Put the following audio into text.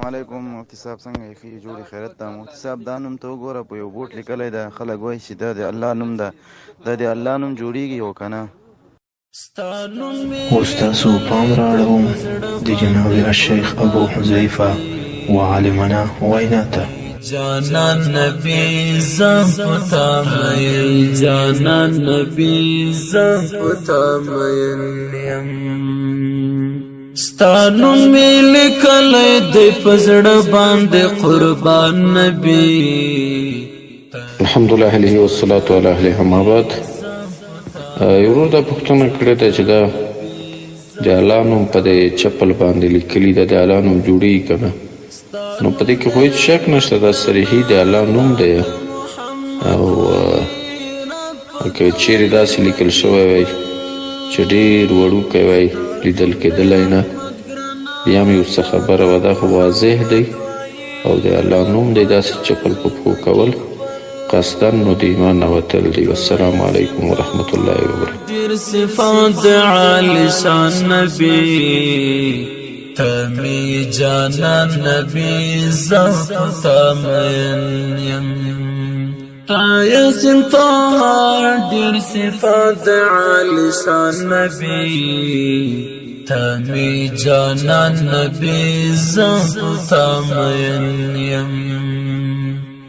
علیکم مفتی صاحب څنګه یې ښې جوړې خیرت ده مفتی صاحب دا نوم ته وګوره په یو بوټ لیکلی ده خلک وایي چې دا د الله نوم ده دا د الله نوم جوړیږي او که نه اوس تاسو پام راړوم د جناب الشیخ ابو حذیفه وعالمنا وینا ته جانان نبی زم پتا مین جانان نبی زم پتا مین ستانون میل کلی دی پزړ باندې قربان نبی الحمدلله علیه والصلاة علی اهله اما بعد ورور دا پوښتنه کړې ده چې دا د الله نوم په دې چپل باندې لیکلي ده د الله نوم جوړیږي که نه نو په دې کې خو هېڅ شک نشته دا صریحي د الله نوم دی او که چیرې داسې لیکل شوی وی چې ډېر وړوکی وی لیدل کېدلی نه بیا مې ورڅه خبره وه دا خو واضح دی او د الله نوم دی داسې چپل په پښو کول قصدن نو د ایمان نه وتل دی والسلام علیکم ورحمت الله وبرکاته ډېر صفات عالی شان نبی تمی جانان نبی زم پتا مین یم تا یاسین طه ډېر صفات عالی شان نبی تمی جانان نبی زم پتا مین یم